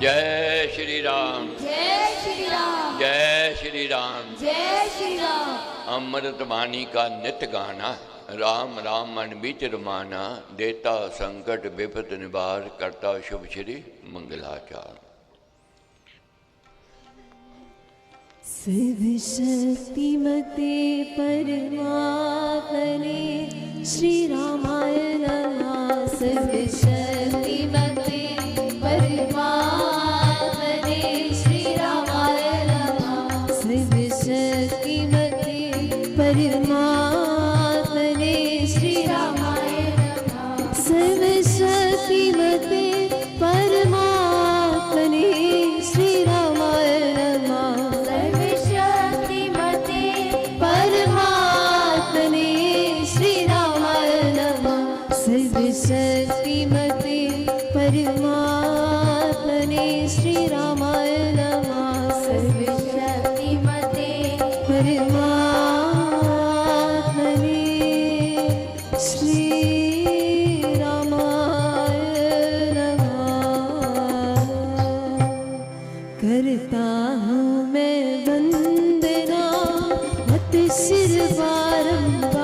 जय श्री राम, जय श्री राम, जय श्री राम, जय श्री राम। अमृत वाणी का नित गाना, राम राम मन बीच रमाना, देता संकट विपत निवार, करता शुभ श्री मंगलाचार। शिव शक्तिमते परमात्मने श्री रामाय नमः। शिव शक्तिमते परमात्मने श्री रामाय नमः। शिव शक्तिमते परमात्मने श्री रामाय नमः। शिव शक्तिमते परमात्मने श्री रामाय नमः। शिव शक्तिमते परमात्मने श्री रामाय नमः। शिव शक्तिमते परमात्मने श्री रामाय नमः। करता हूँ मैं वंदना मत सिर बारंबार,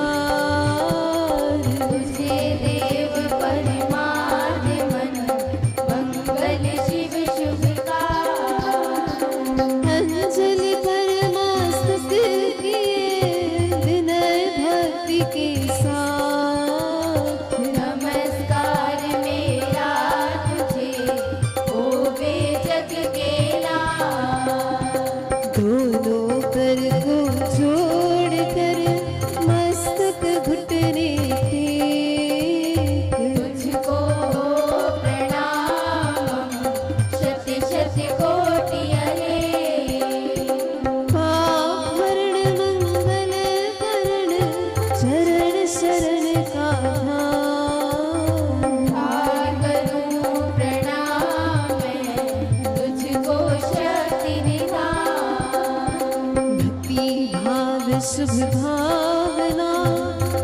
शुभ भावना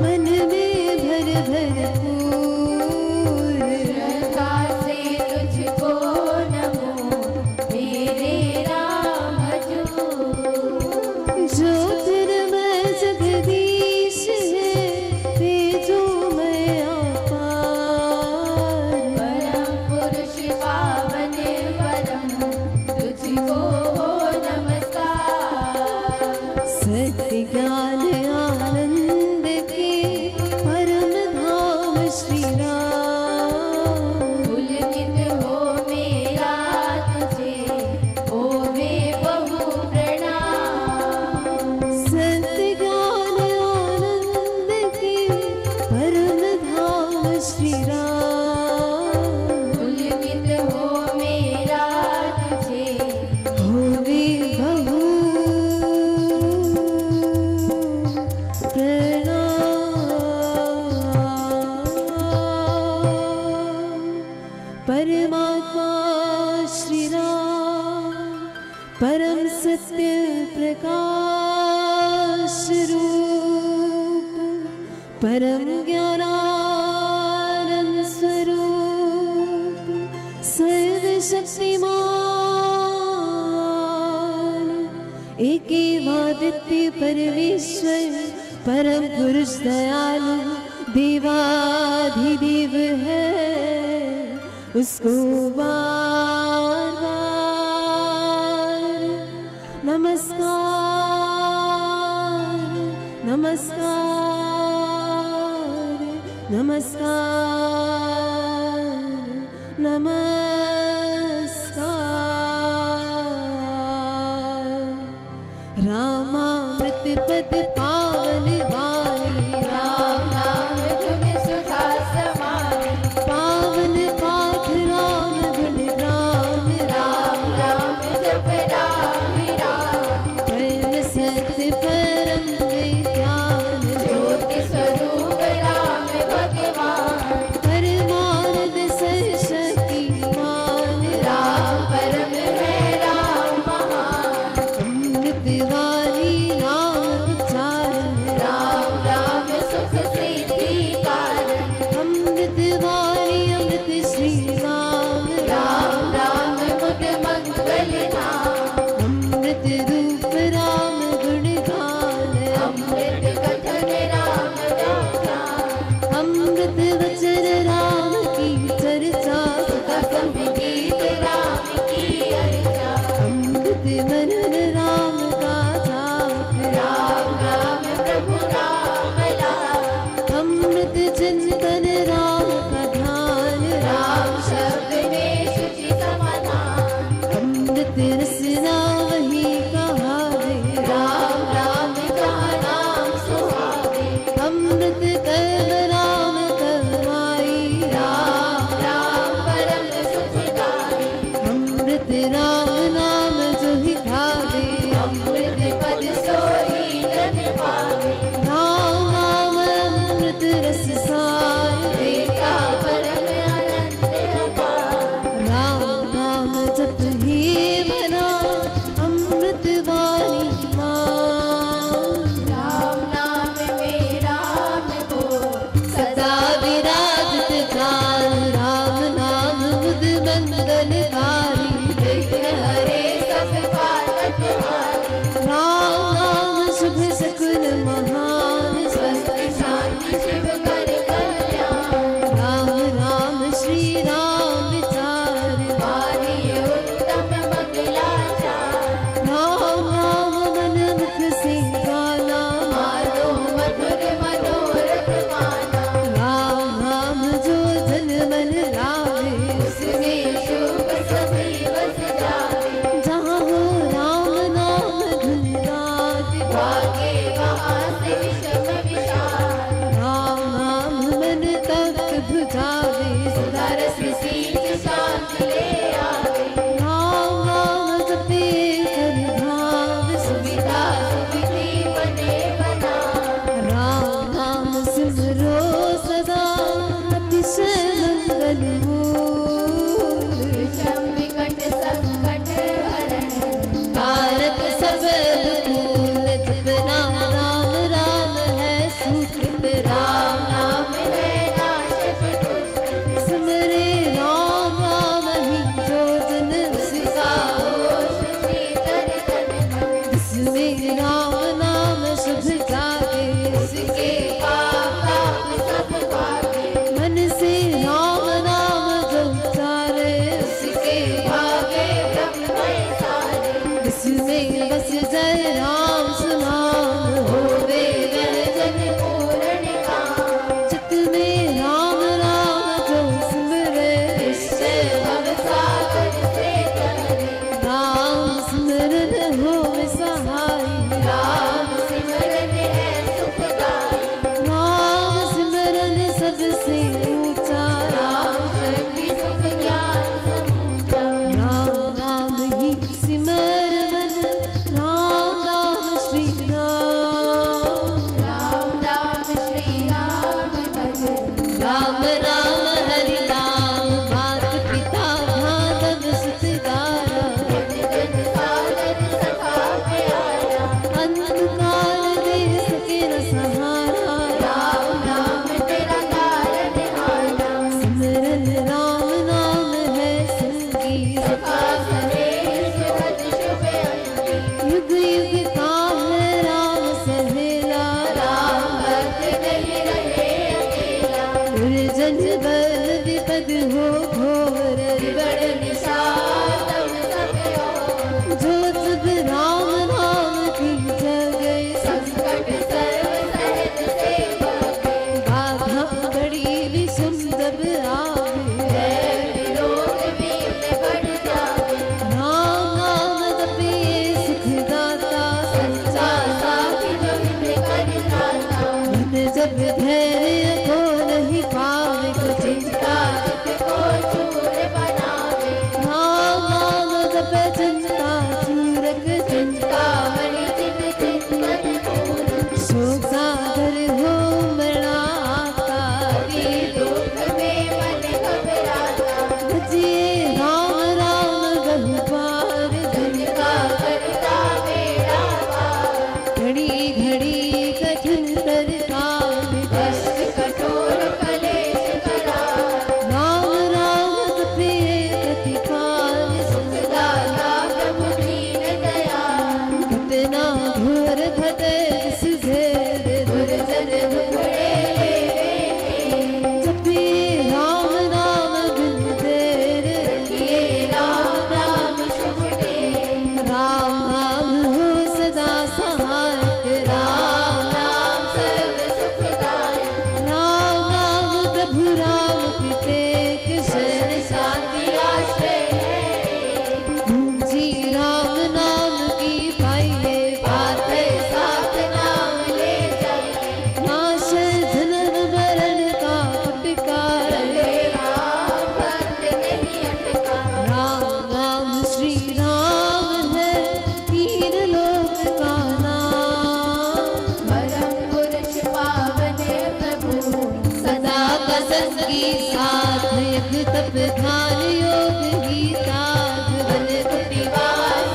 मन में भर भर पूर, श्रद्धा से तुझको नमो मेरे राम जो। ज्योतिर्मय जगदीश है तेजो मैं अपार, परम पुरुष पावन परम तुझको सत्य ज्ञान आनंद के परम धाम श्री राम। पुलकित हो मेरा तुझे होवे बहु प्रणाम। सत्य ज्ञान आनंद के परम धाम श्री राम। पुलकित हो मेरा तुझे होवे बहु परमात्मा श्री राम परम सत्य प्रकाश रूप, परम ज्ञानानंद स्वरूप, सर्वशक्तिमान एकेवादित्य परमेश्वर, परम पुरुष दयालु देवाधिदेव है, उसको बार बार नमस्कार नमस्कार नमस्कार नमस्कार। रामामृत पद पावन वाणी, राम नाम तुम सुधा समानी, पावन पाठ राम गुण राम, राम राम जप राम राम। परम सत्य परम ज्ञान ज्योति स्वरूप राम भगवान, परमानंद शक्तिमान राम परम है राम महान। अमृत वाणी नाम राम नाम जो ही भावे, अमृत पद सोई जन पावे। राम नाम अमृत रस सार, देखा परम आनंद अपार। राम नाम जप ही बना अमृत वाणी मान। राम नाम में राम को सदा विराजत जान। राम नाम बुध मंगलकारी, विघ्न हरे सब पाप हारे। राम नाम शुभ सकुल महान, स्वस्थ शांति शिव कर कल्याण। राम राम श्री राम विचार, वाणी उत्तम मंगलाचार। राम राम मन मुख से गाना, मानो मधुर मनोरथ माना। राम राम जो जन मन लावे, उसमें शुभ सभी बस जावे। जहाँ हो राम नाम धुन राग, भागे वहाँ से विषम विषाद। राम नाम मन तक बुझावे, सदा रस सींच शांति ले आवे। राम नाम जपे कर भाव, सुविधा सुविधि बने बना। राम नाम सिमरो सदा, अतिशय मंगल मूल। विषम विकट संकट हरण, कारक सब दुख जपना। राम राम है सुकृत, राम नाम है नाशक दुष्ट। सिमरे राम राम ही जो जन, उसका होश शीतल तन मन। जिसमें राम नाम शुभ जागे, उसके पाप ताप सब भागे। मन से राम नाम जो उचारे, उसके भागे ब्रह्ममय सारे। जिसमें बस जय राम सुनाम, होवे वह जन पूर्ण काम। चित्त में राम राम जो सिमरे, निश्चय भव सागर से तरे। राम सिमरन होवे सहाय, राम सिमरन है सुखदाई। राम सिमरन सबसे ऊंचा, राम शक्ति सुख ज्ञान समूचा। राम राम ही सिमर मन, राम राम श्री राम। राम राम श्री राम भज, राम राम हरि राम। मात पिता माधव सुत दारा, जन सागर सखा प्यारा। अंधकार दे सके न सहारा, राम नाम तेरा कारण हारा। सिमरन राम नाम है संगी, सखा सनेह सुहृद शुभ अंगी। युग युग का है राम सहेला, राम भक्त नहीं रहे अकेला। दुर्जन बल विपद हो घोर, बड़ निशान तम सब ओर। जो सब राम नाम की जगै, संकट सर्व सहज से भागे। बाधा बड़ी विषम जब आवे, भय विरोध भी बढ़ जावे। जप ध्यान योग ही ताज बन कुटिवास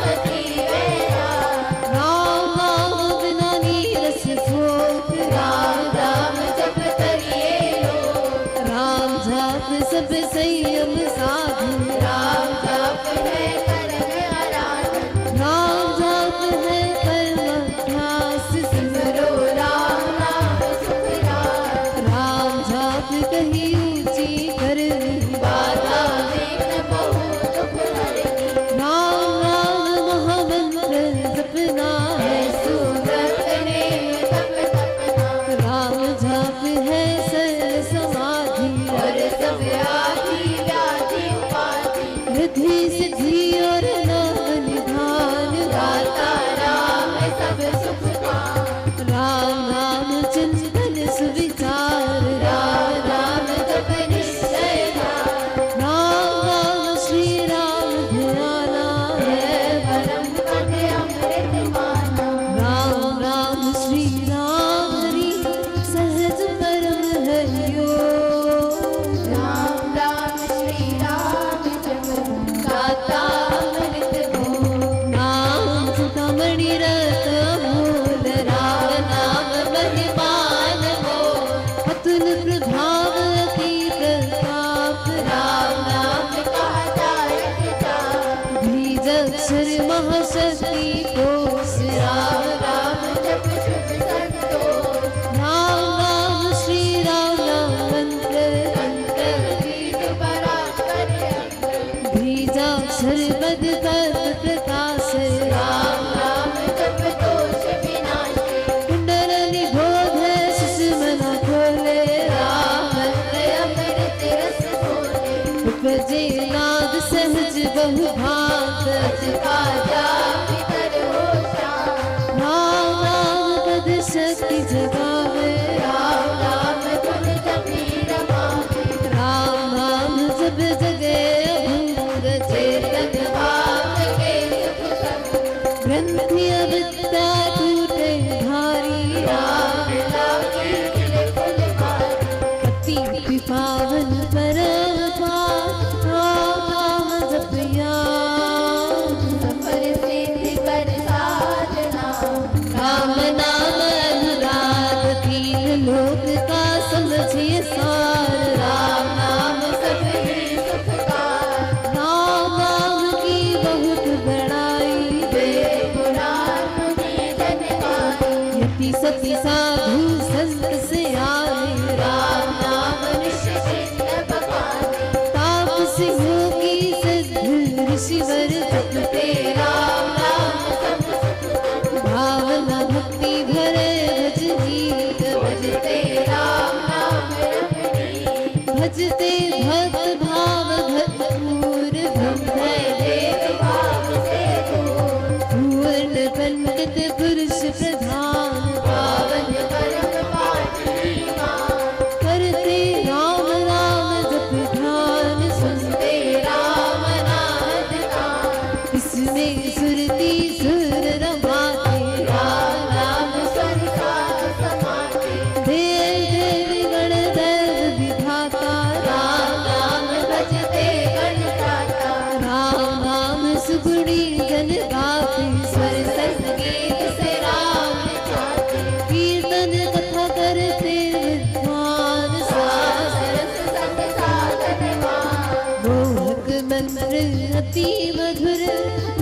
राम नाम बिना नीरस भोग राम राम जप करिए लोग राम जाप सब संयम साधु राम जाप है करम आराधन राम जाप है परमाभ्यास सिमरो राम नाम सुखदायक राम जाप कहीं ऊंची करनी बाधा विघ्न बहु दुख हरनी राम नाम महामंत्र जपना है सुव्रत नेम तप तपना राम जाप है सर्व समाधि और सब आदि व्याधि उपाधि रिद्धि सिद्धि और नाम निधान दाता राम है सब सुख पान राम नाम चिंतन सुविचार राम राम जप निश्चय ध्यान राम राम श्री राम ध्याना है परम पद अमृत माना राम राम श्री राम हरि सहज परम हरियो राम राम श्री राम जप दाता अमृत भो नाम चिंतामणि रत मूल राम नाम महिमान हो अतुल प्रभाव अति प्रताप राम नाम कहता बीज अक्षर महाशक्ति कोश राम राम जप शुभ संतोष राम राम श्री राम नाम मंत्र मंत्र बीज परात्पर बीजाक्षर पद तत्व प्रकाश राम राम जप दोष विनाश कुंडल निबोध सुषुम्ना खोले राम मंत्र अमृत रस घोले उपजे नाद सहज बहु भांत अजपा जाप करो शांत राम नाम पद शक्ति जगावे राम नाम गुण जपी रमावे राम नाम जप जगे अभंग चेतन भाग के सुख संग ग्रंथि अविद्या टूटे भारी राम लागे खिले फूल मारी अति पावन परम पावन राम नाम जपिया सफल सिद्धि कर साधना राम नाम अनुराग तीन लोक का समझिए सार राम नाम सब ही सुखकार राम नाम की बहुत बड़ाई वेद पुराण मुनि जन गाए यति सति साधु संत से आए राम नाम निश्चिंत बखाने ताप सिंहों की सिद्ध ऋषिवर जपते राम नाम सब सुख भावना भक्ति भरे भजनीक भजते राम नाम रमणीक भजते भक्त भाव भरपूर ब्रह्म देव भाव से दूर पूर्ण पंडित पुरुष प्रधान पावन परम पाठी करते राम राम जप ध्यान सुनते राम नाद गान इसमें सुरती सुर रमाते राम नाम स्वर साध समाते देव देवी गण दैव विधाता राम नाम भजते गणदाता राम नाम सुगुणी जन गाते स्वर संगीत से राम गाते कीर्तन कथा करते विद्वान सारस संग साधनवान मोहक मंत्र अति मधुर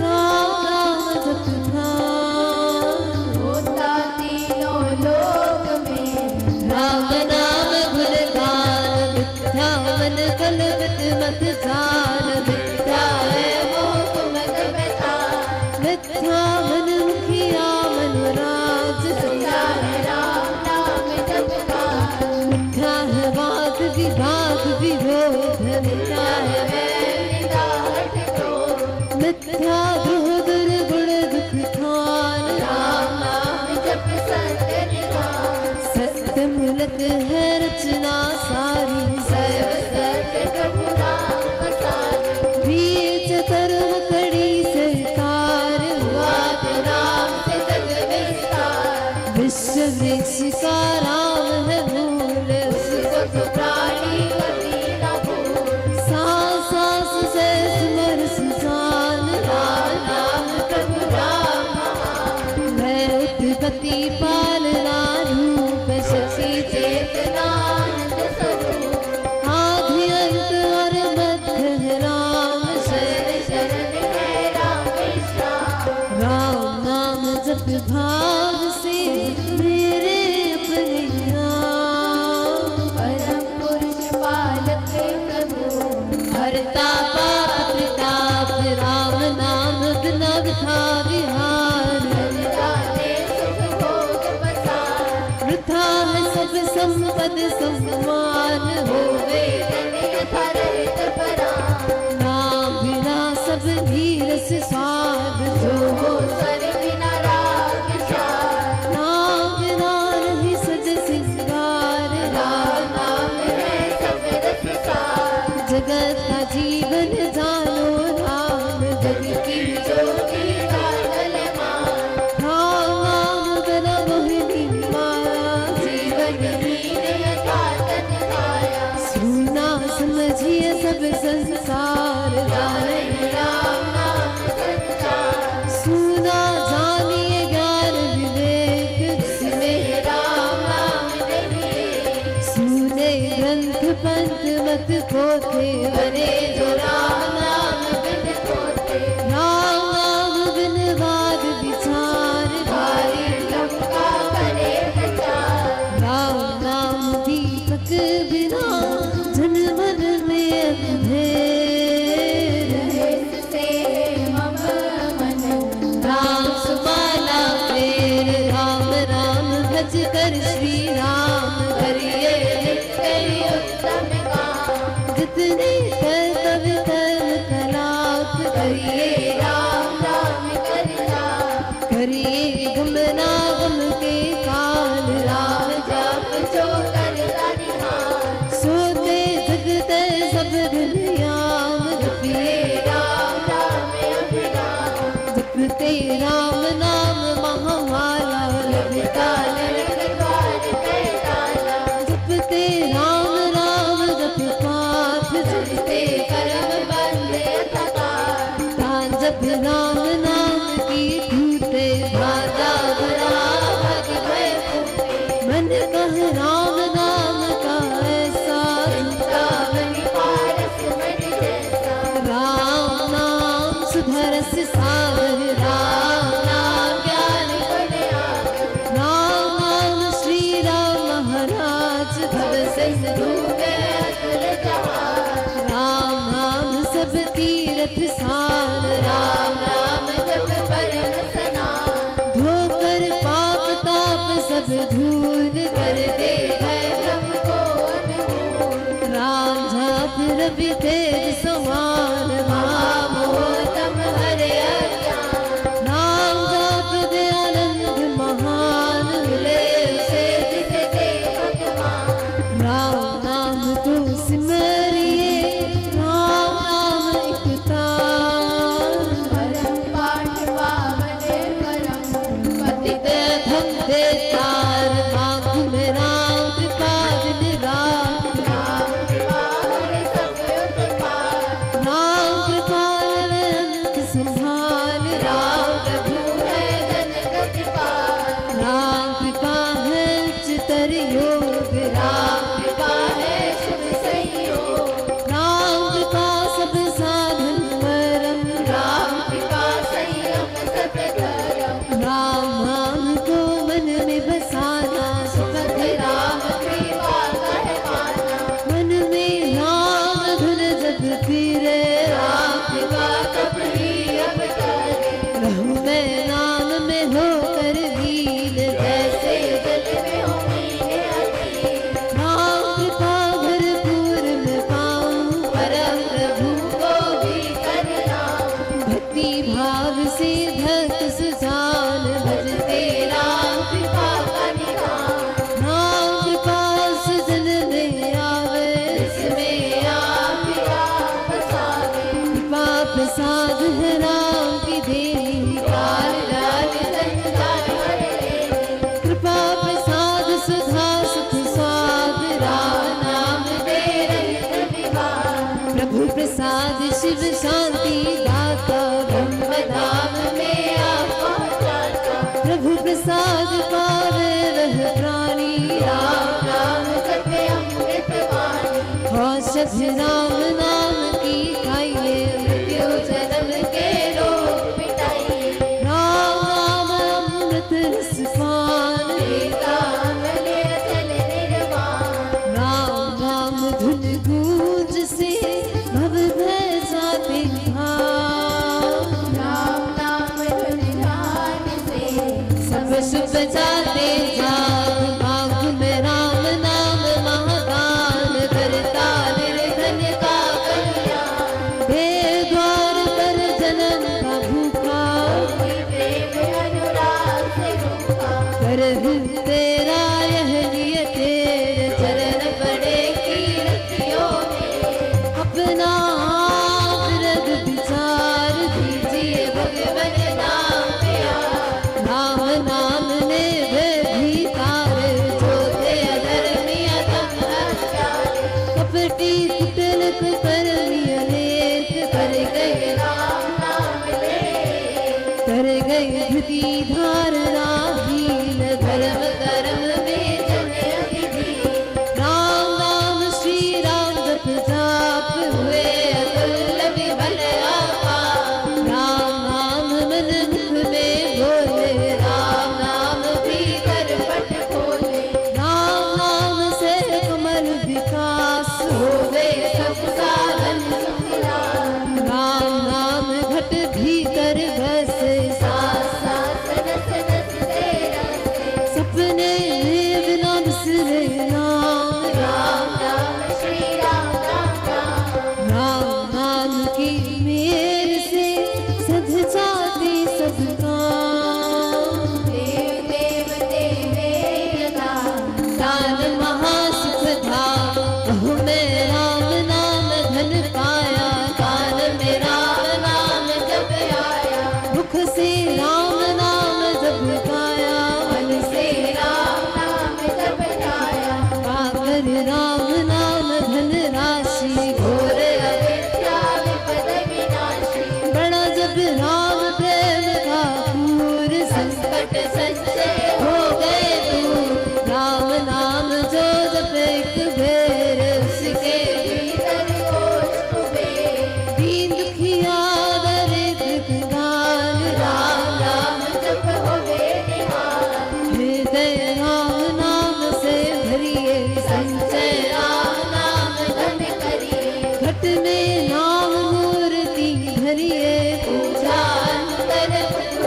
राम नाम जप ध्यान होता तीनों लोक में राम नाम गुणगान मिथ्या मन कलवत मत जान मिथ्या है मोह मत बेतान मिथ्या मन मुखिया मनोराज सच्चा है राम नाम जपगान मिथ्या है वाद विवाद विरोध मिथ्या है वैर निदान क्रोध मिथ्या द्रोह दुर्गुण दुख ठान राम नाम जप सत्य निधान सत्य मूलक है रचना सारी सर्व सत्य प्रभु राम सारी बीच कर्म कड़ी से कार हुआ तो राम से जग विस्तार विश्व वृक्ष का राम है मूल उसको तो प्राणी कभी न भूल जप भाव से मेरे अपने नाम। परम पुरुष पालक प्रभु हरता पाप प्रताप, राम नाम बिना वृथा विहार। वृथा है सब संपद सम्मान, होवे नाम बिना सब धीरस स्वाद, जो हो सर बिना राग सार। नाम बिना नहीं सज सिंगार, राम नाम है सब रस सार। जगत का जीवन जानो राम, जग की ज्योति का जलमान। राम नाम बिना मोहिनी माया, जीवन हीन यथा तन काया। सुना समझिए सब संसार, जाने राम नाम संसार। सुना जानिए ज्ञान विवेक, जिसमें राम नाम नहीं। सुने ग्रंथ पंथ मत पोथे, बने जो राम नाम बिन पोथे। राम नाम बिन वाद विचार, भारी लंका करे प्रचार। राम नाम दीपक बिना जन मन में अंधेर। से मम मन राम सुमाला प्रेर, राम राम भज कर श्री राम, करिए नित्य उत्तम काम। जितने कर्तव्य कर्म कलाप, करिए राम नाम करलाप। करिए गमनागम के काल, राम जाप जो करता निहाल। सोते जगते सब दुनियाम, जपिए राम नाम अभिराम। जपते राम नाम महामाला, लगता नरक द्वार कैलाला। जपते राम राम जप पाठ, जपते कर्म बंद अथकार। प्राण जप राम नाम की टूटे, भाजा भरा भग भय फूटे। मन कह राम नाम का ऐसा, चिंतामणि पारस मन जैसा। राम नाम सुधरस सागर, राम नाम ज्ञान गुण आगर। राम नाम श्री राम महाराज, भव सिंधु में अतुल जहाज। राम नाम सब तीर्थ सार, राम नाम जप परम स्नान। धोकर पाप ताप सब धूल, कर दे है ब्रह्म को अनमोल। राम जाप रवि तेज समान, महामोहतम हरे अज्ञान। राम जाप दयानंद महान, मिले उसे जिससे भगवान। राम नाम को सिमरिए, राम नाम एक तार। परम पाठ पावन परम, पतित अधम दे तार। मांगू में राम कृपा दिन रात, राम कृपा हरे सब उत्पात। राम कृपा लवे अंत संभाल, राम प्रभु है जनक कृपाल। राम कृपा है उच्चतर योग, राम कृपा है शुभ संयोग। राम कृपा सब साधन परम, राम कृपा संयम सत धर्म। राम नाम को मन में बसाना, सुखद राम कृपा कहवाना। मन में राम धुन जप फिरे, राम कृपा कभी अब करे। रहूं मैं नाम में होकर लीन, जैसे जल में हो मीने अधीन। राम कृपा भरपूर मैं पाऊं, परम प्रभु को भी करनाऊं। भक्ति भाव से भक्त सुजान, भजते राम कृपा का निधान। राम कृपा सजन में आवे, इसमें आप राम बसावे। कृपा प्रसाद है राम की देनी, काल लाल संसार हर लेनी। कृपा प्रसाद सुधा सुख स्वाद, राम नाम दे रहित विवाद। प्रभु प्रसाद शिव शांति दाता, ब्रह्म धाम में आप हर्ष बजाते जाग बाग में राम नाम महागान करता निर्धन का कल्याण देव द्वार पर जन्म का भूखा कर तेरा यह लिए तेरे चरण पड़े कीर्तियों में अपना रग विचार दीजिए भगवन नाम प्यार राम नाम ने भीतर जोते अधर्मिया तम हत्यारे कपटी कुटिल कुकर्मी अनेक कर गए राम नाम ले कर गए धृति धारणा धर्म कर्म में जने विधि राम नाम श्री राम जप जाप हुए अतुल विबल आपा राम नाम मन मुख में बोले राम नाम भीतर पट खोले राम नाम से कमल विकास होवे सब साधन राम नाम घट भीतर घसे सांस सांस रस रस तेरा सपने में बिना बिसरे नाम राम नाम श्री राम राम राम राम नाम की मेर से सध जाते सब काम देव देव तेरे यथा दान महासुख धाम बहु में राम नाम धन पाया कान में राम नाम जप आया मुख से राम नाम जप गाया मन से राम नाम जप गाया पाकर राम नाम धन राशि घोर अविद्या विपद विनाशी बड़ा जब राम प्रेम का पूर संकट संचय हो गए दूर राम नाम जो जप एक बेर उसके भीतर कोष कुबेर दीन दुखिया दरिद्र दान राम नाम जप होवे निहाल हृदय राम नाम से भरिए संचय राम नाम धन करिए घट में नाम मूर्ति धरिए पूजा अंतर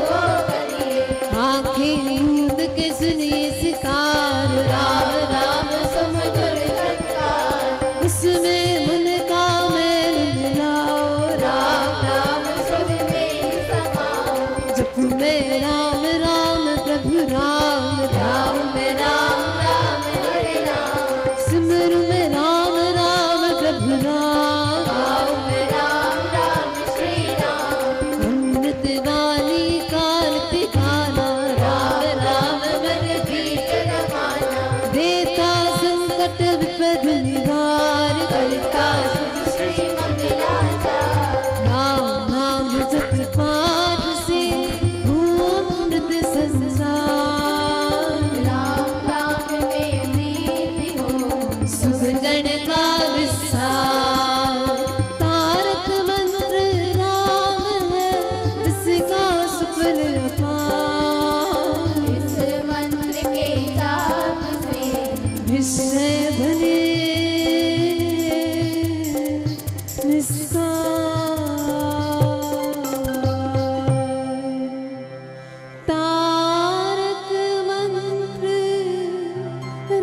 हो करिए आँखें नींद के सुनिए सिकार राम राम समुद्र घटकार उसमें मन का मैल मिलाओ राम नाम सब में समाओ जप में राम राम प्रभु राम राम में राम राम हरे राम सिमर में राम राम प्रभु राम गाओ में राम राम श्री राम अमृत वाणी काल पे गाना राम राम मन भीतर माना देता संकट विपद निवार करता शुभ श्री मंगलाचार राम नाम जप पाठ से अमृत संसार राम नाम में प्रीति हो सुख गण का विस्तार तारक मंत्र राम है जिसका सुफल अपार इस मंत्र के जाप से विषय बने तारक मंत्र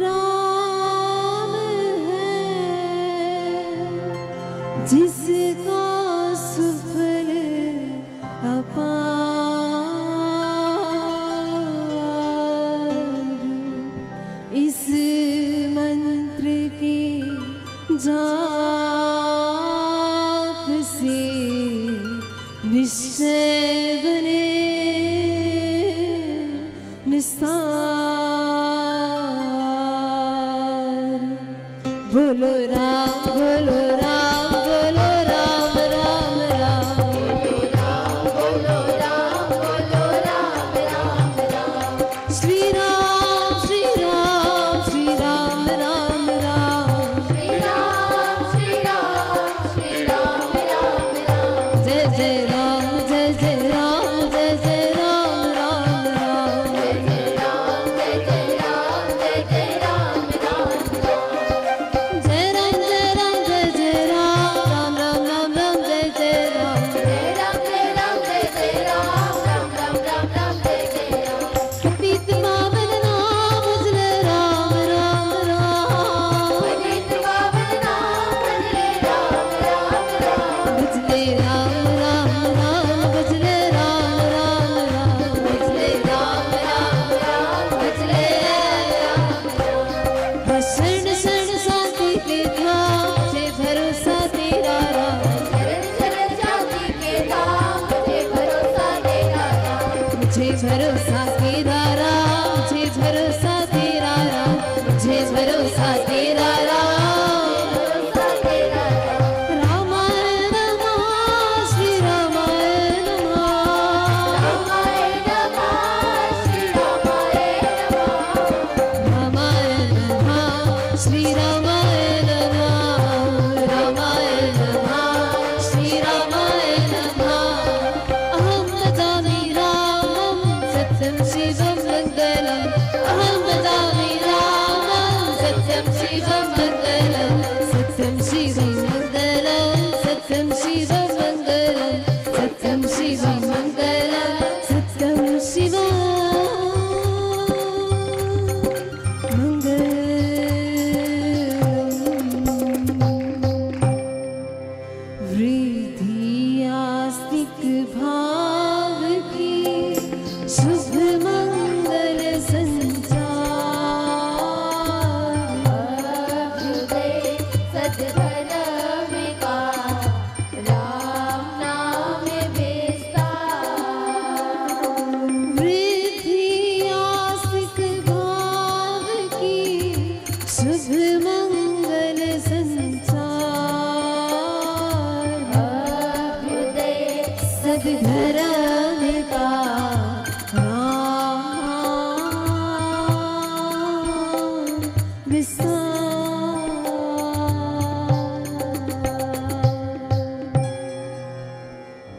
राम है जिसका सुफल अपार इस मंत्र के जाप से निश्चय बने निस्तार बोलो राम बोलो राम बोलो राम राम राम बोलो राम बोलो राम बोलो राम राम राम श्री राम श्री राम श्री राम राम राम श्री राम श्री राम श्री राम राम राम जय जय राम जय जय राम जय जय राम राम राम जय जय राम मुझे भरोसा तेरा राम, मुझे भरोसा तेरा राम, मुझे भरोसा तेरा राम। रामाय नमः श्री रामाय नमः, रामाय नमः श्री रामाय नमः, रामाय नमः श्री रामाय नमः, रामाय नमः श्री रामाय नमः। अहं भजामि रामं सत्यं शिवं मङ्गलम्, अहं भजामि रामं सत्यं शिवं मङ्गलं, सत्यं शिवं मङ्गलं, सत्यं शिवं मङ्गलं, सत्यं शिवं मङ्गलं, सत्यं शिवं मङ्गलम्। वृद्धि आस्तिक भाव की शुभ मंगल संचार, अभ्युदय सद्धर्म का राम नाम विस्तार। वृद्धि आस्तिक भाव की शुभ मंगल संचार, अभ्युदय सद्धर्म का राम विस्तार।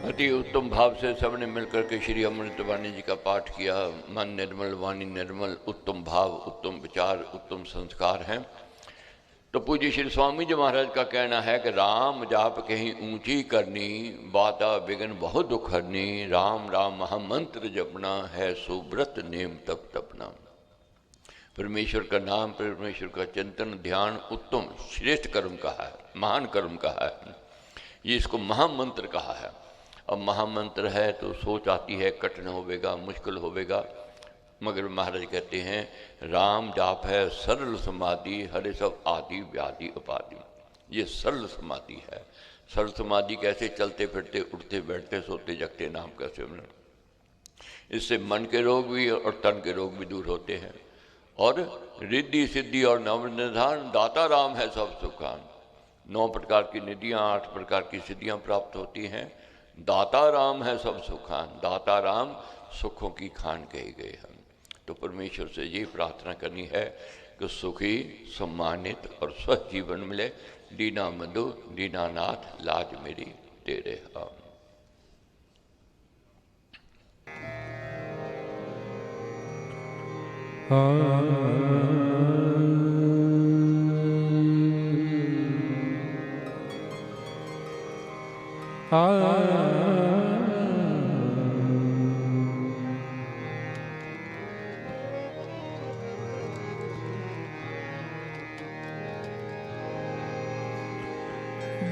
अति उत्तम भाव से सबने मिलकर के श्री अमृतवाणी जी का पाठ किया। मन निर्मल, वाणी निर्मल, उत्तम भाव, उत्तम विचार, उत्तम संस्कार हैं। तो पूज्य श्री स्वामी जी महाराज का कहना है कि राम जाप कहीं ऊंची करनी, बाता विघ्न बहुत दुख हरनी, राम राम महामंत्र जपना है सुब्रत नेम तप तपना। परमेश्वर का नाम, परमेश्वर का चिंतन, ध्यान उत्तम श्रेष्ठ कर्म कहा है, महान कर्म कहा है, ये इसको महामंत्र कहा है। अब महामंत्र है तो सोच आती है कठिन होवेगा, मुश्किल होवेगा, मगर महाराज कहते हैं राम जाप है सरल समाधि, हरे सब आदि व्याधि उपाधि। ये सरल समाधि है। सरल समाधि कैसे? चलते फिरते, उठते बैठते, सोते जगते नाम का सिमरन। इससे मन के रोग भी और तन के रोग भी दूर होते हैं। और रिद्धि सिद्धि और नवनिधान दाता राम है सब सुखान। 9 प्रकार की निधियाँ, 8 प्रकार की सिद्धियाँ प्राप्त होती हैं। दाता राम है सब सुखान, दाता राम सुखों की खान कहे गए हैं। तो परमेश्वर से ये प्रार्थना करनी है कि सुखी, सम्मानित और स्वस्थ जीवन मिले। दीना बंधु दीनानाथ लाज मेरी तेरे हम।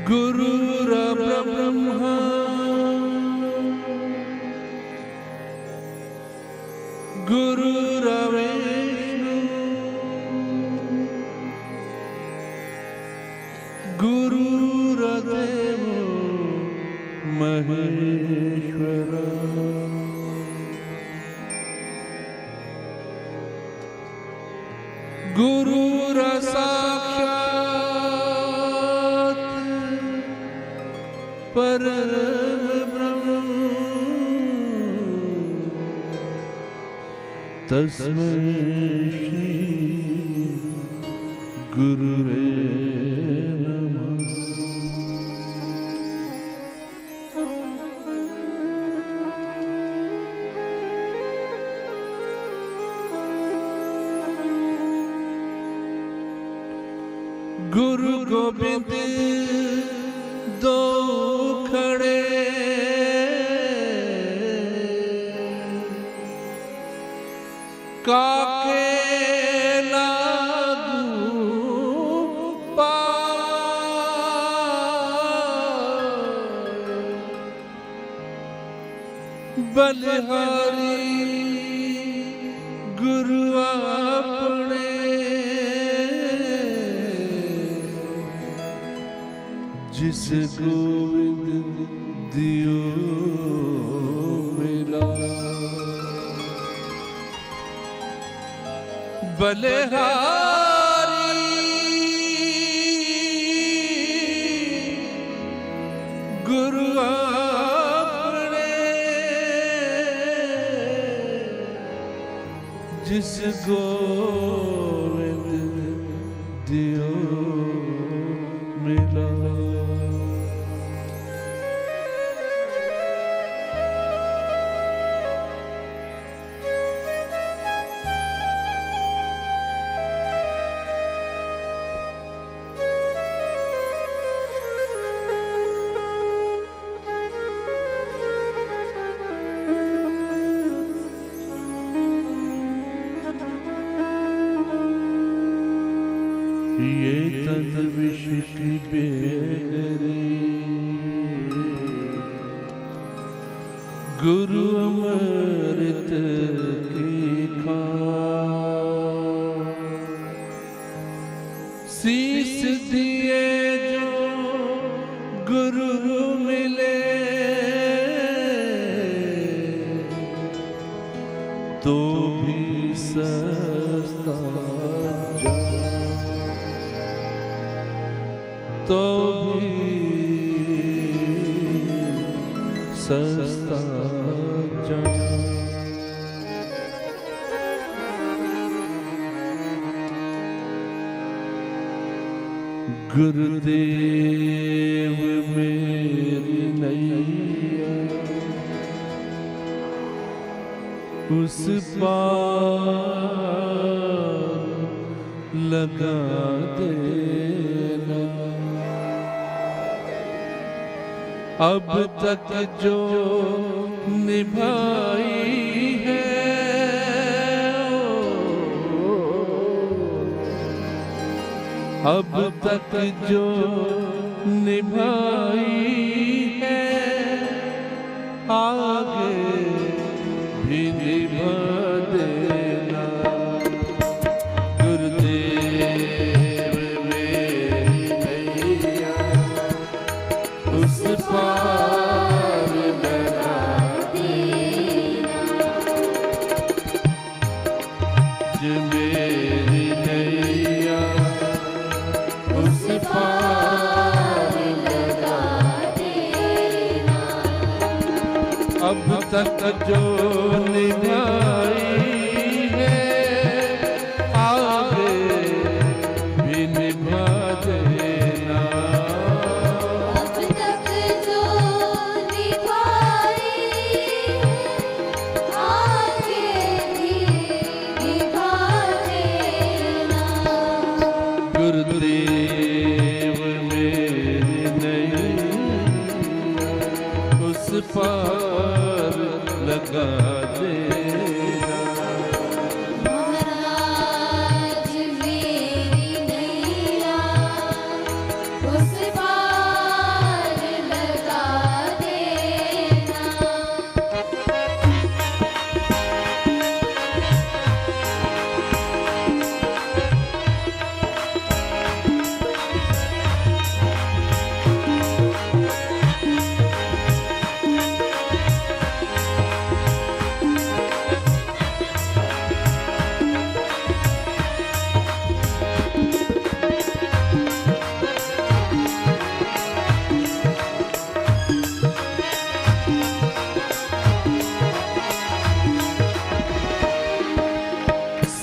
गुरुर्ब्रह्मा गुरुर्विष्णु गुरुर्देवो महेश्वरा। गुरुर्साक्षात् परब्रह्म तस्मै श्री गुरुवे नमः। गुरु गोबिंद दो खड़े काके लागू पार। बलिहारी गुरु अपने जिस गोविंद दियो मिला। बलिहारी गुरु आपने जिस गोविंद दियो मिला। ये तन विष की बेरी गुरु अमृत की खान, शीस दिए जो गुरु मिले तो भी सस्ता तो भी सस्ता जान। गुरुदेव मेरी नैया उस पार लगा देना। अब तक जो निभाई है अब तक जो निभाई है आगे भी निभा देना। गुरुदेव मेरी नैया उस पार लगा देना। जो मेरी नैया उस पार लगा देना। अब तक जो निभाई है आगे भी निभा देना। अब तक जो निभाई आगे भी निभा देना। गुरुदेव मेरी नैया उस पार लगा देना। महाराज मेरी नैया उस पार लगा देना।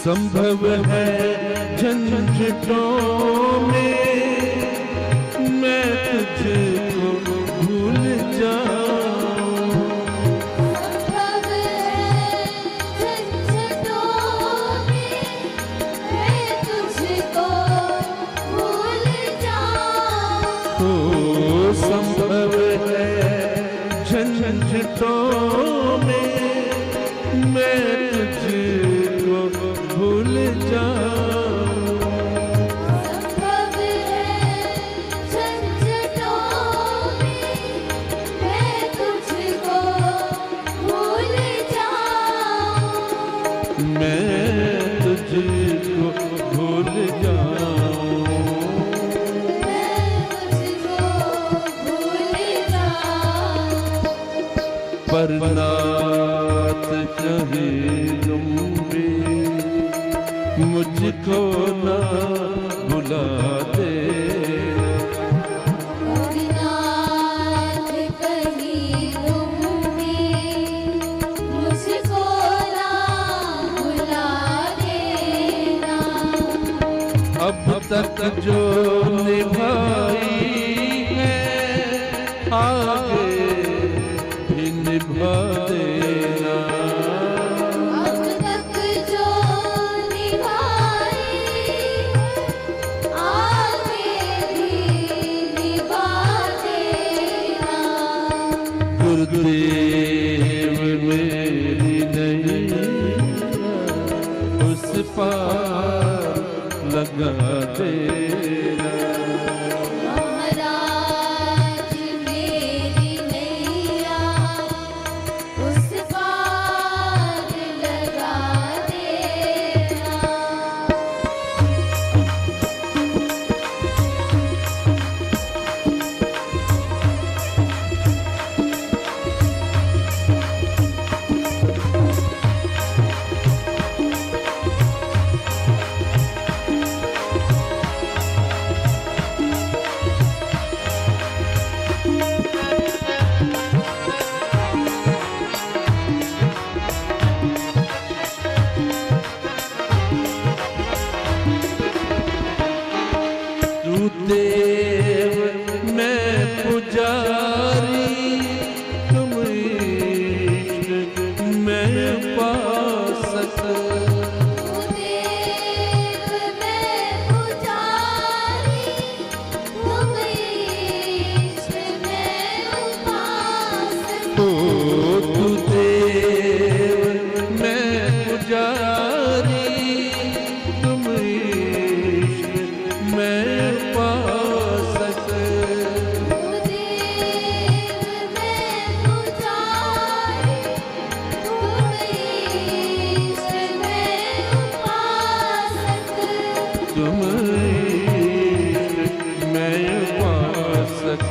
संभव है झंझटों में मैं तुझको भूल जाऊं। संभव है झंझटों में मैं तुझको भूल जाऊं। तो संभव है झंझटों में मैं तुझको भूल जाऊं। संभव है झंझटों में मैं तुझको भूल जाऊं। मैं तुझको भूल जाऊं। मैं तुझको भूल जाऊं। पर नाथ कहे लंबे मुझको ना भुला दे। नाथ कहीं दूंगी मुझको ना भुला देना। अब तक जो निभाई है आगे भी निभा देना। अब तक जो निभाई आगे भी निभा देना। गुरुदेव मेरी नैया उस पार लगा देना। महाराज मेरी नैया उस पार लगा देना। तू देव मैं पुजारी, तुम इष्ट मैं उपासक। देव मैं पुजारी, तुम इष्ट मैं उपासक। ओ तू देव मैं पुजारी, तुम इष्ट मैं उपासक। देव मैं पुजारी, तुम इष्ट मैं उपासक। तुम इष्ट मैं उपासक।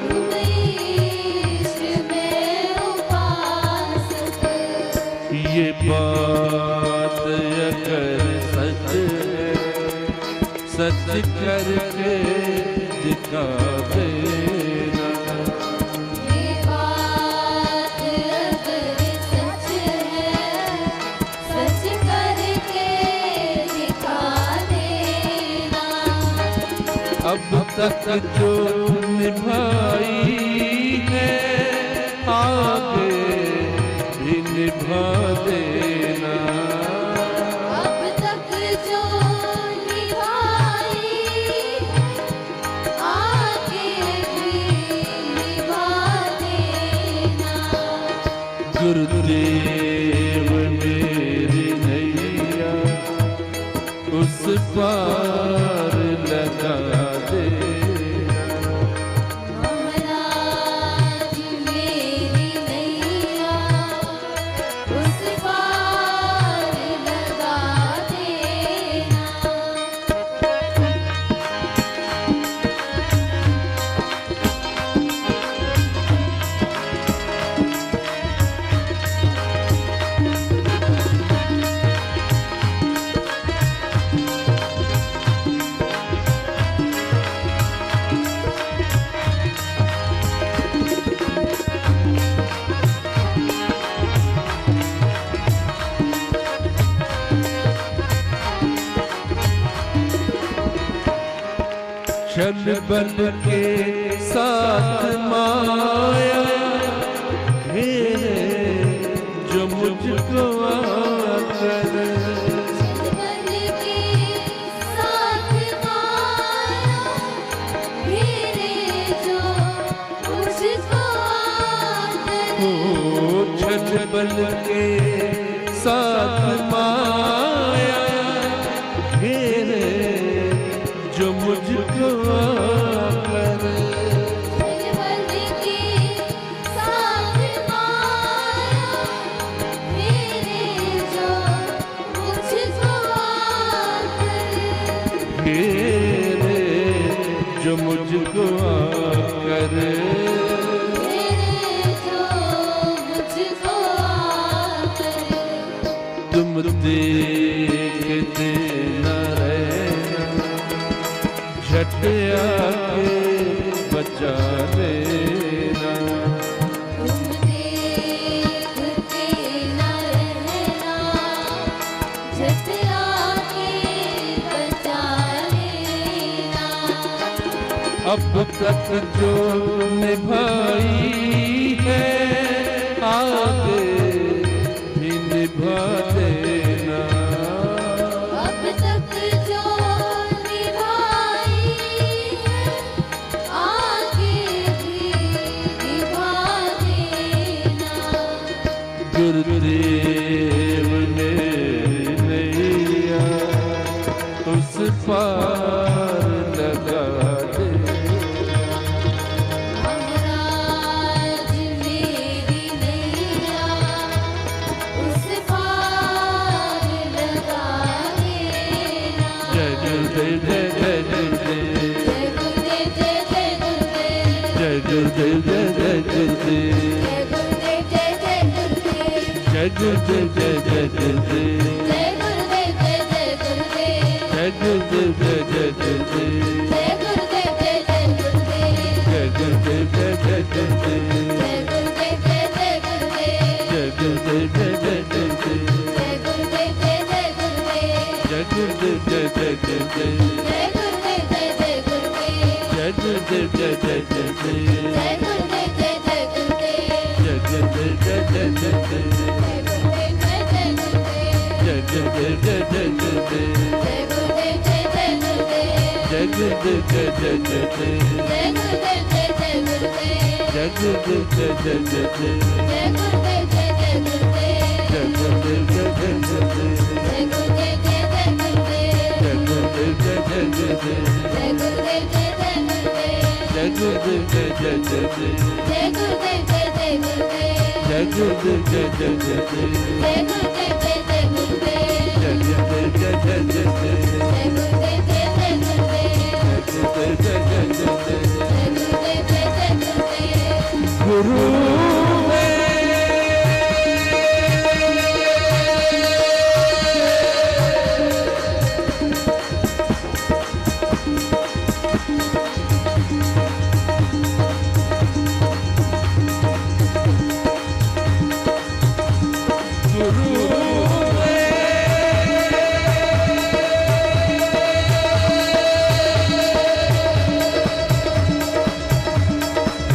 तुम इष्ट मैं उपासक। ये बात अगर सच है, सच करके दिखा देना। ये बात अगर सच है, सच करके दिखा देना। अब तक जो निभाई है आगे भी निभा देना। अब तक जो निभाई आगे भी निभा देना। गुरुदेव मेरी नैया उस पार लगा देना। महाराज मेरी नैया उस पार लगा देना। छल बल के साथ माया घेरे जो मुझको आकर। बल के साथ माया घेरे जो मुझको आकर। ओ छल बल के साथ माया घेरे जो मुझको आकर। बल के साथ माया घेरे जो मुझको आकर। घेरे जो मुझको आकर। घेरे जो मुझको आकर। तुम देख जीते न रहना, झट आके बचा लेना। तुम देखते न रहना, झट आके बचा लेना। अब तक जो निभाई है आगे भी निभा देना। अब तक जो निभाई है, आगे भी निभा देना। गुरुदेव ने नैया उस पार लगा दे। महाराज मेरी नैया उस पार लगा देना। जय गुरुदेव जय गुरुदेव जय गुरुदेव जय गुरुदेव। जय गुरुदेव जय गुरुदेव जय गुरुदेव जय गुरुदेव। जय गुरुदेव जय गुरुदेव जय गुरुदेव जय गुरुदेव। जय गुरुदेव जय गुरुदेव जय गुरुदेव जय गुरुदेव। जय गुरुदेव जय जय गुरुदेव जय गुरुदेव जय जय गुरुदेव। जय गुरुदेव जय जय गुरुदेव जय गुरुदेव जय जय गुरुदेव। जय गुरुदेव जय जय गुरुदेव जय गुरुदेव जय जय गुरुदेव। जय गुरुदेव जय जय गुरुदेव जय गुरुदेव जय जय गुरुदेव। जय गुरुदेव जय जय गुरुदेव जय गुरुदेव जय जय गुरुदेव। जय गुरुदेव जय जय गुरुदेव जय गुरुदेव जय जय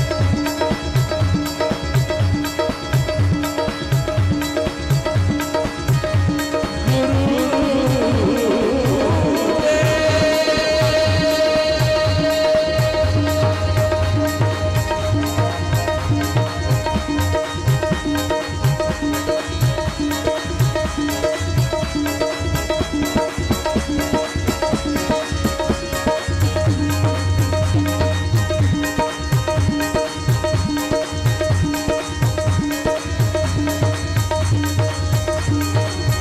गुरुदेव। जय गुरुदेव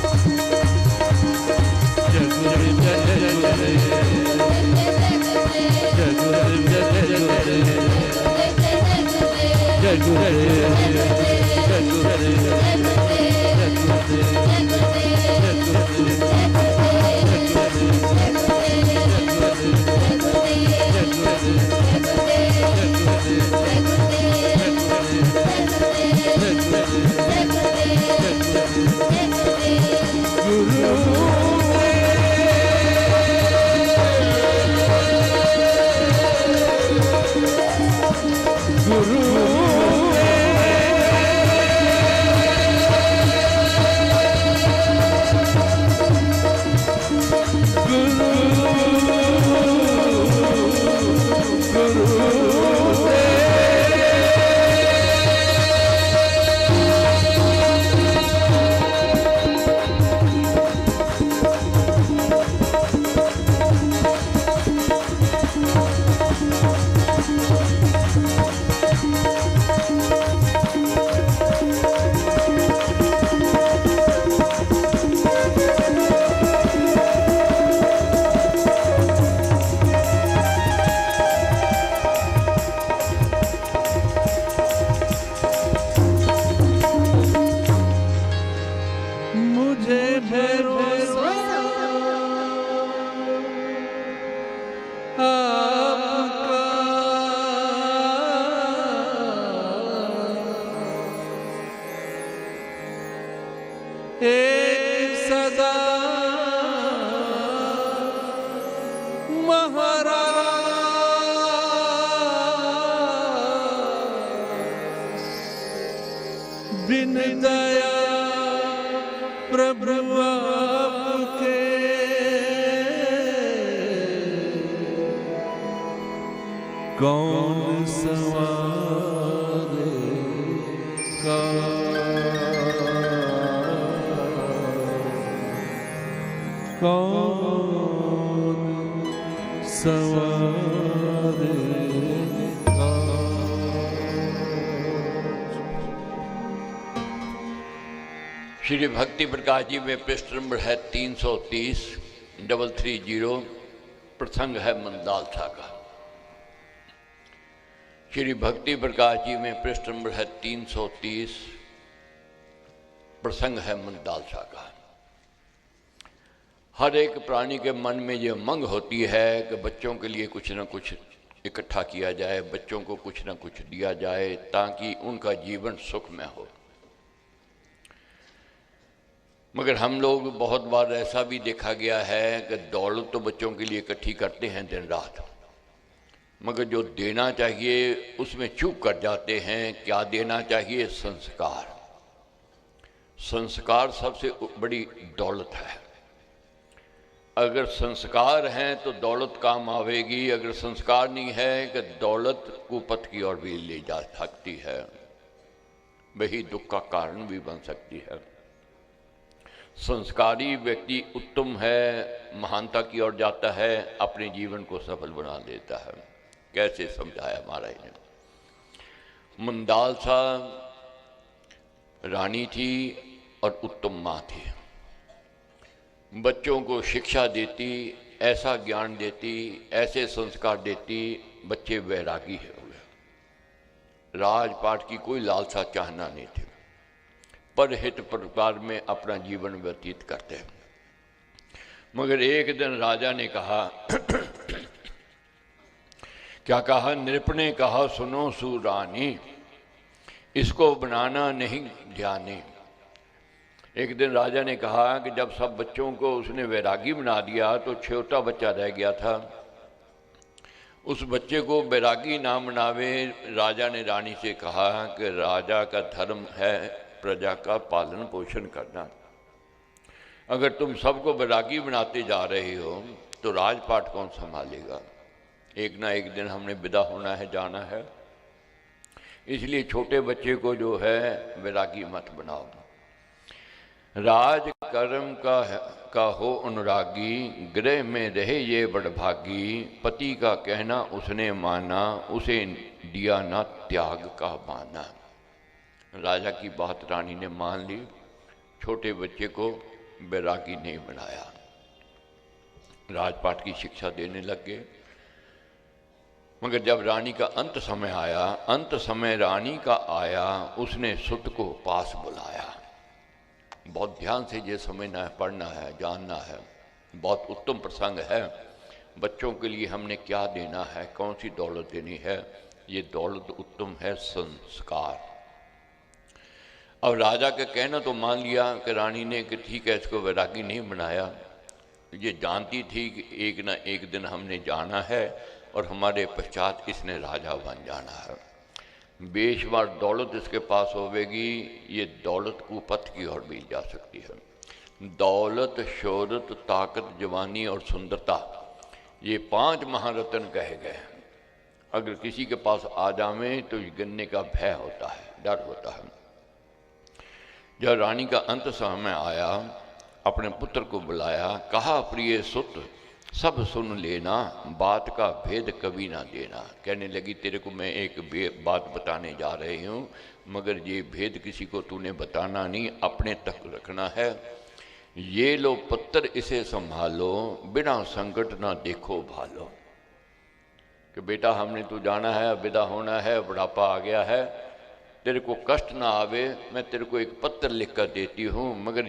जय जय गुरुदेव जय गुरुदेव जय जय गुरुदेव। जय गुरुदेव जय जय गुरुदेव जय गुरुदेव जय जय गुरुदेव। गुरु एक सदा महाराज बिन दया प्रभु आपके कौन संवारेगा कौन संवारेगा। श्री भक्ति प्रकाश जी में पृष्ठ नंबर है 330 330। प्रसंग है मंदालसा का। श्री भक्ति प्रकाश जी में पृष्ठ नंबर है 330। प्रसंग है मंदालसा का। हर एक प्राणी के मन में ये मंग होती है कि बच्चों के लिए कुछ न कुछ इकट्ठा किया जाए, बच्चों को कुछ न कुछ दिया जाए ताकि उनका जीवन सुखमय हो। मगर हम लोग बहुत बार ऐसा भी देखा गया है कि दौलत तो बच्चों के लिए इकट्ठी करते हैं दिन रात, मगर जो देना चाहिए उसमें चूक कर जाते हैं। क्या देना चाहिए? संस्कार। संस्कार सबसे बड़ी दौलत है। अगर संस्कार हैं तो दौलत काम आवेगी, अगर संस्कार नहीं है कि दौलत कुपथ की ओर भी ले जा सकती है, वही दुख का कारण भी बन सकती है। संस्कारी व्यक्ति उत्तम है, महानता की ओर जाता है, अपने जीवन को सफल बना लेता है। कैसे समझाया महाराज ने? मंदालसा रानी थी और उत्तम माँ थी। बच्चों को शिक्षा देती, ऐसा ज्ञान देती, ऐसे संस्कार देती, बच्चे वैरागी हुए। राजपाट की कोई लालसा चाहना नहीं थी, परहित परिवार में अपना जीवन व्यतीत करते। मगर एक दिन राजा ने कहा क्या कहा? नृप ने कहा सुनो सुरानी, इसको बनाना नहीं ध्यानी। एक दिन राजा ने कहा कि जब सब बच्चों को उसने वैरागी बना दिया तो छोटा बच्चा रह गया था, उस बच्चे को वैरागी ना बनावे। राजा ने रानी से कहा कि राजा का धर्म है प्रजा का पालन पोषण करना। अगर तुम सबको वैरागी बनाते जा रहे हो तो राजपाट कौन संभालेगा? एक ना एक दिन हमने विदा होना है, जाना है। इसलिए छोटे बच्चे को जो है वैरागी मत बनाओ। राज कर्म का हो अनुरागी, गृह में रहे ये बड़भागी। पति का कहना उसने माना, उसे दिया ना त्याग का माना। राजा की बात रानी ने मान ली, छोटे बच्चे को वैरागी नहीं बनाया। राजपाट की शिक्षा देने लग गए। मगर जब रानी का अंत समय आया, अंत समय रानी का आया, उसने सुत को पास बुलाया। बहुत ध्यान से ये समझना है, पढ़ना है, जानना है। बहुत उत्तम प्रसंग है। बच्चों के लिए हमने क्या देना है, कौन सी दौलत देनी है? ये दौलत उत्तम है, संस्कार। अब राजा का कहना तो मान लिया कि रानी ने कि ठीक है, इसको वैरागी नहीं बनाया। ये जानती थी कि एक ना एक दिन हमने जाना है और हमारे पश्चात इसने राजा बन जाना है। बेशुमार दौलत इसके पास होवेगी, ये दौलत कुपथ की ओर भी जा सकती है। दौलत, शोहरत, ताकत, जवानी और सुंदरता, ये 5 महारत्न कहे गए। अगर किसी के पास आ जावे तो गिरने का भय होता है, डर होता है। जब रानी का अंत समय आया, अपने पुत्र को बुलाया, कहा प्रिय सुत सब सुन लेना, बात का भेद कभी ना देना। कहने लगी तेरे को मैं एक बात बताने जा रही हूँ, मगर ये भेद किसी को तूने बताना नहीं, अपने तक रखना है। ये लो पत्थर, इसे संभालो, बिना संकट ना देखो भालो। कि बेटा हमने तो जाना है, विदा होना है, बुढ़ापा आ गया है, तेरे को कष्ट ना आवे, मैं तेरे को एक पत्र लिख कर देती हूँ, मगर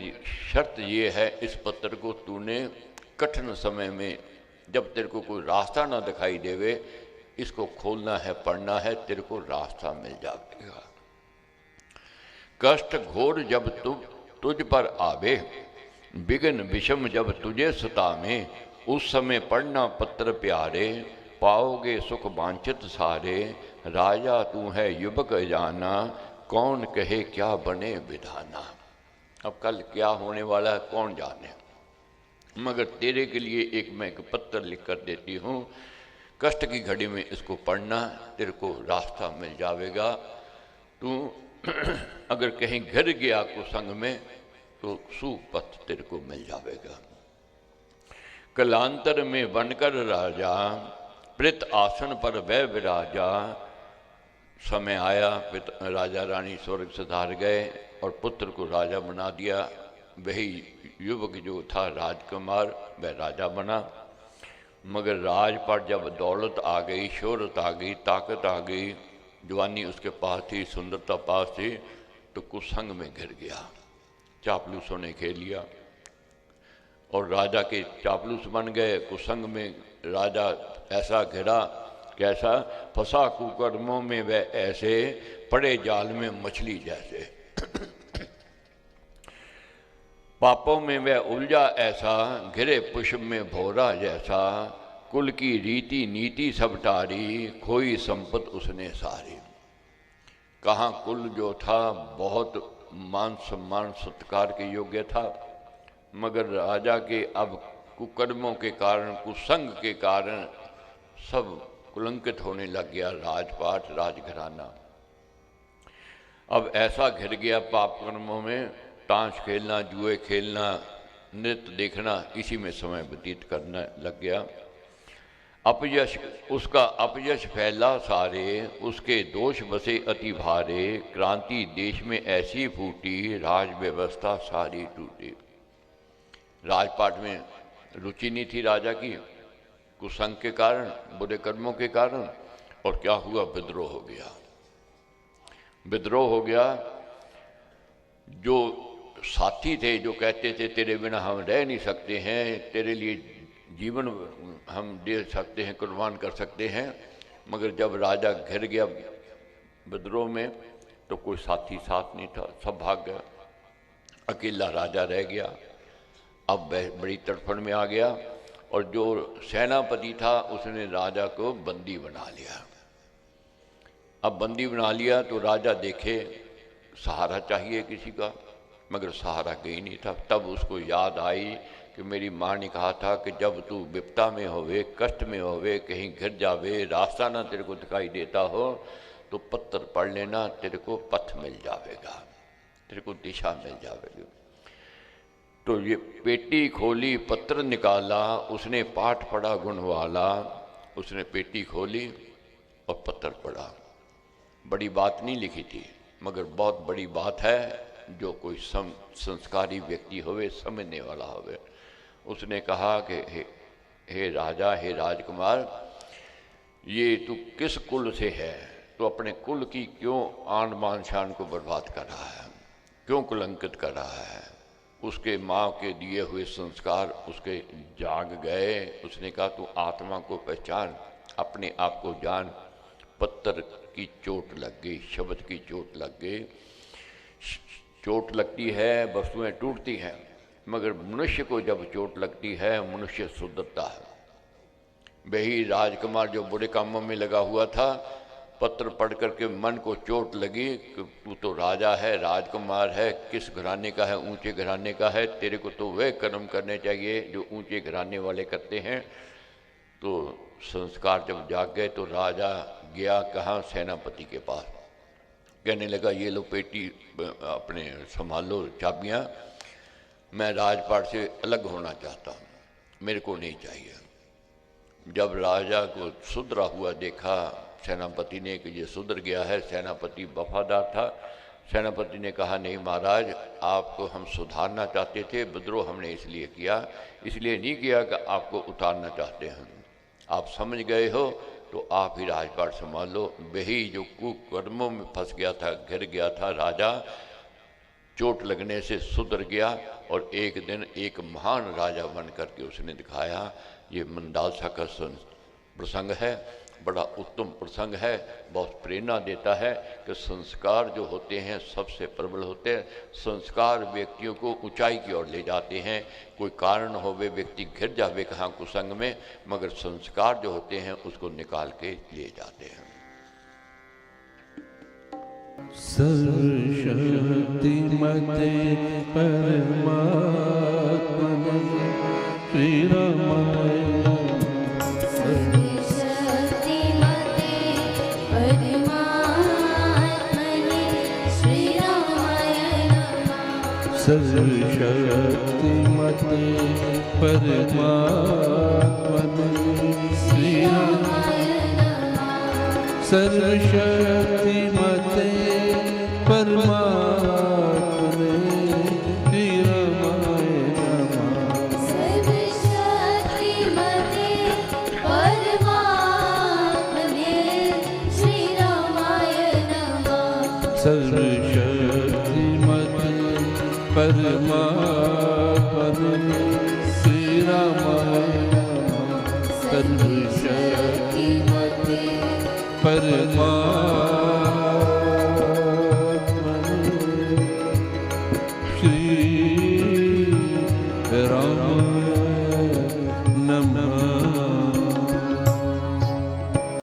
शर्त ये है इस पत्र को तूने कठिन समय में, जब तेरे को कोई रास्ता ना दिखाई देवे, इसको खोलना है, पढ़ना है, तेरे को रास्ता मिल जाएगा। कष्ट घोर जब तुझ पर आवे, विघ्न विषम जब तुझे सतावे, उस समय पढ़ना पत्र प्यारे, पाओगे सुख वांछित सारे। राजा तू है युवक जाना, कौन कहे क्या बने विधाना। अब कल क्या होने वाला है कौन जाने, मगर तेरे के लिए मैं एक पत्र लिख कर देती हूँ। कष्ट की घड़ी में इसको पढ़ना, तेरे को रास्ता मिल जाएगा। तू अगर कहीं गिर गया कुसंग में तो सुपथ तेरे को मिल जाएगा। कलांतर में बनकर राजा, प्रेत आसन पर वह विराजा। समय आया, राजा रानी स्वर्ग से धार गए और पुत्र को राजा बना दिया। वही युवक जो था राजकुमार वह राजा बना। मगर राज पर जब दौलत आ गई, शोहरत आ गई, ताकत आ गई, जवानी उसके पास थी, सुंदरता पास थी, तो कुसंग में घिर गया। चापलूसों ने खेल लिया और राजा के चापलूस बन गए। कुसंग में राजा ऐसा घिरा, कैसा फंसा कुकर्मों में वह ऐसे, पड़े जाल में मछली जैसे। पापों में वह उलझा ऐसा, घिरे पुष्प में भोरा जैसा। कुल की रीति नीति सब टारी, खोई संपत उसने सारी। कहाँ कुल जो था बहुत मान सम्मान सत्कार के योग्य था, मगर राजा के अब कुकर्मों के कारण, कुसंग के कारण सब कुलंकित होने लग गया। राजपाट राजघराना अब ऐसा घिर गया पाप कर्मों में, ताश खेलना, जुए खेलना, नृत्य देखना, इसी में समय व्यतीत करने लग गया। अपयश उसका अपयश फैला सारे, उसके दोष बसे अति भारे। क्रांति देश में ऐसी फूटी, राज व्यवस्था सारी टूटी। राजपाट में रुचि नहीं थी राजा की, कुसंग के कारण, बुरे कर्मों के कारण। और क्या हुआ, विद्रोह हो गया। विद्रोह हो गया। जो साथी थे, जो कहते थे तेरे बिना हम रह नहीं सकते हैं, तेरे लिए जीवन हम दे सकते हैं, कुर्बान कर सकते हैं, मगर जब राजा घिर गया विद्रोह में तो कोई साथी साथ नहीं था, सब भाग गया। अकेला राजा रह गया। अब वह बड़ी तड़फड़ में आ गया और जो सेनापति था उसने राजा को बंदी बना लिया। अब बंदी बना लिया तो राजा देखे सहारा चाहिए किसी का, मगर सहारा कहीं नहीं था। तब उसको याद आई कि मेरी माँ ने कहा था कि जब तू विपदा में होवे, कष्ट में होवे, कहीं गिर जावे, रास्ता ना तेरे को दिखाई देता हो, तो पत्थर पढ़ लेना, तेरे को पथ मिल जाएगा, तेरे को दिशा मिल जाएगी। तो ये पेटी खोली, पत्र निकाला, उसने पाठ पढ़ा गुण वाला। उसने पेटी खोली और पत्र पढ़ा। बड़ी बात नहीं लिखी थी, मगर बहुत बड़ी बात है। जो कोई संस्कारी व्यक्ति होवे, समझने वाला होवे। उसने कहा कि हे राजा, हे राजकुमार, ये तू किस कुल से है? तो अपने कुल की क्यों आन बान शान को बर्बाद कर रहा है, क्यों कलंकित कर रहा है? उसके माँ के दिए हुए संस्कार उसके जाग गए। उसने कहा तू आत्मा को पहचान, अपने आप को जान। पत्थर की चोट लग गई, शब्द की चोट लग गई। चोट लगती है, वस्तुएं टूटती हैं, मगर मनुष्य को जब चोट लगती है मनुष्य सुधरता है। वही राजकुमार जो बुरे कामों में लगा हुआ था, पत्र पढ़ करके मन को चोट लगी कि तू तो राजा है, राजकुमार है, किस घराने का है? ऊंचे घराने का है। तेरे को तो वह कर्म करने चाहिए जो ऊंचे घराने वाले करते हैं। तो संस्कार जब जाग गए तो राजा गया कहाँ? सेनापति के पास। कहने लगा ये लो पेटी अपने संभालो, चाबियाँ, मैं राजपाट से अलग होना चाहता हूँ, मेरे को नहीं चाहिए। जब राजा को सुधरा हुआ देखा सेनापति ने कि ये सुधर गया है, सेनापति वफादार था, सेनापति ने कहा नहीं महाराज, आपको हम सुधारना चाहते थे, विद्रोह हमने इसलिए किया, इसलिए नहीं किया कि आपको उतारना चाहते हैं। आप समझ गए हो तो आप ही राजपाट संभालो। वही जो कुकर्मों में फंस गया था, गिर गया था राजा, चोट लगने से सुधर गया और एक दिन एक महान राजा बन करके उसने दिखाया। ये मंदालसा का प्रसंग है। बड़ा उत्तम प्रसंग है, बहुत प्रेरणा देता है कि संस्कार जो होते हैं सबसे प्रबल होते हैं। संस्कार व्यक्तियों को ऊंचाई की ओर ले जाते हैं। कोई कारण हो वे व्यक्ति गिर जावे कहाँ कुसंग में, मगर संस्कार जो होते हैं उसको निकाल के ले जाते हैं। सर्वशक्तिमते परमात्मने श्री रामाय सर्वशक्तिमते परमात्मने श्री रामाय नमः। सर्वशक्तिमते परमात्मने श्री रामाय सर्वशक्तिमते परमात्मने श्री रामाय नमः। सर्वशक्तिमते परमात्मने श्री रामाय नमः। सर्वशक्तिमते परमात्मने श्री रामाय नमः। सर्वशक्तिमते परमात्मने